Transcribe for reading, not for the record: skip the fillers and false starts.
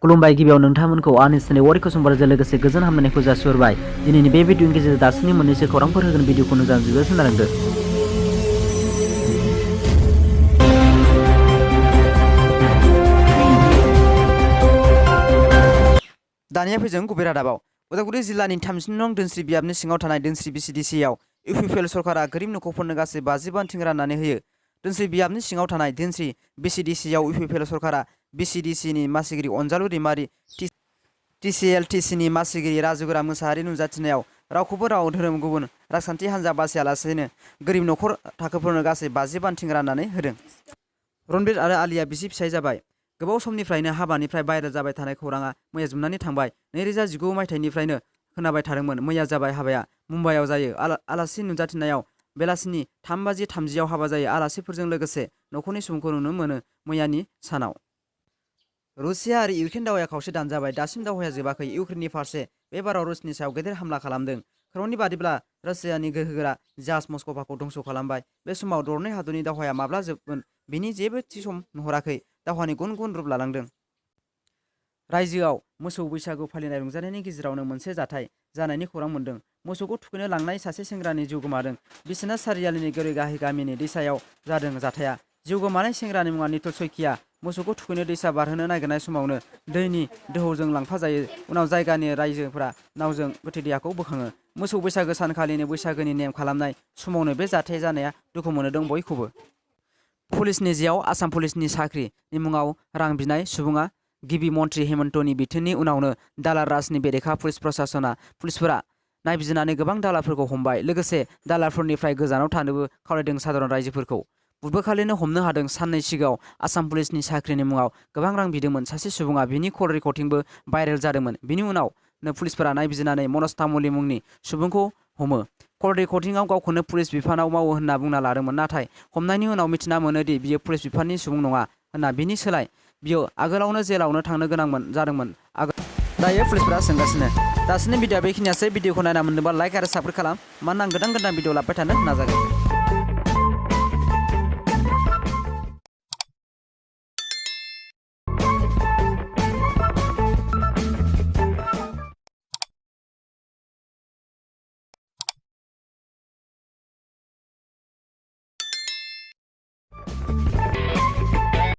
खुलुमबाय गिबियाव नोंथांमोनखौ आंनि चेनेल वारिखौ समबारजों लोगोसे गोजोन हामलायनायखौ जासिहरबाय। दिनैनि बे भिडिअनि गेजेरजों दासिमनि मोननैसो खौरांफोर होगोन भिडिअखौ मोजां जोबोद खोनालांदो। दानिया फैजों गुबै रादाबाव उदालगुरि जिल्लानि 30 नं दोनस्रि बियाबनि सिङाव थानाय दोनस्रि बिसिडिसिआव इउपिपिएल सरकारा गोरिब नखरफोरनो गासै 50 बान्थिं राननानै होयो। दोनस्रि बियाबनि सिङाव थानाय दोनस्रि बिसिडिसिआव इउपिपिएल सरकारा बिसिडिसिनि मासिगिरि अनजालु दैमारि टिसिएलटिसिनि मासिगिरि राजुगोरा मोसाहारि नुजाथिनायाव रावखौबो राव धोरोम गुबुन राजखान्थि हान्जा बासियालासेनो गोरिब नखर थाखोफोरनो गासै 50 बान्थिं राननानै होदों। रणबीर आरो आलिया बिसि फिसाय जाबाय। गोबाव समनिफ्रायनो हाबानिफ्राय भाइरेल जाबाय थानाय खौराङा मैया जोबनानै थांबाय। 2019 मायथाइनिफ्रायनो खोनाबाय थादोंमोन। मैया जाबाय हाबाया मुम्बाइआव जायो। आलासि नुजाथिनायाव बेलासिनि 3:30 हाबा जायो। आलासिफोरजों लोगोसे नखरनि सुबुंखौ नुनो मोनो। मैयानि सानाव रुसिया आरो इउक्रेन दावहाया खावसे दानजाबाय। दासिम दावहाया जोबाखै। इउक्रेननि फारसे बे बाराव रुसनि सायाव गेदेर हामला खालामदों। खौरांनि बादिब्ला रासियानि गोहोगोरा जाहाज मस्क'भाखौ दंस' खालामबाय। बे समाव दरनै हादरनि दावहाया माब्ला जोबगोन बेनि जेबो थि सम नुहुराखै। दावहानि गुबुन गुबुन रुप लालांदों। रायजोआव मोसौ बैसागु फालिनाय रंजानायनि गेजेरावनो मोनसे जाथाय जानायनि खौरां मोन्दों। मोसौखौ थुखैनो लांनाय सासे सेंग्रानि जिउ गोमादों। बिसोरना सारियालिनि गोरै-गाहाय गामिनि दैसायाव जादों जाथाया। जिउ गोमानाय सेंग्रानि मुङा नितुल सैकिया। मोसौखौ थुखैनो दैसा बारहोनो नागिरनाय समावनो दैनि दोहौजों लांफाजायो। उनाव जायगानि रायजोफोरा नावजों गोथै देहाखौ बोखाङो। मोसौ बैसागो सानखालिनो बैसागोनि नेम खालामनाय समावनो बे जाथाय जानाया दुखु मोनहोदों बयखौबो। पुलिसनि जेआव आसाम पुलिसनि साख्रिनि मुङाव रां बिनाय सुबुङा गिबि मन्थ्रि हेमन्तनि बिथोननि उनावनो दालाल राजनि बेरेखा पुलिसफोरा नायबिजिरनानै गोबां दालालफोरखौ हमबाय। लोगोसे दालालफोरनिफ्राय गोजानाव थानोबो खावलायदों साधारन रायजोफोरखौ। बुधबारखालिनो हमनो हादों। साननै सिगाङाव आसाम पुलिसनि साख्रिनि मुङाव गोबां रां बिदोंमोन सासे सुबुङा। बिनि कल रेकर्डिंबो भाइरेल जादोंमोन। बिनि उनावनो पुलिसफोरा नायबिजिरनानै मनज तामुली मुंनि सुबुंखौ हमो। कल रेकर्डिंआव गावखौनो पुलिस बिफानाव मावो होनना बुंना लादोंमोन। नाथाय हमनायनि उनाव मिथिना मोनोदि बियो पुलिस बिफाननि सुबुं नङा होनना। बिनि सोलाय बियो आगोलावनो जेलावनो थांनो गोनां जादोंमोन। दायो पुलिसफोरा सोंगासिनो। दासिमनि भिडिअआ बेखिनियासै। भिडिअखौ नायना मोनदोंबा लाइक आरो साबस्क्राइब खालाम। मानोना आं गोदान भिडिअ लाबोबाय थानो नाजागोन।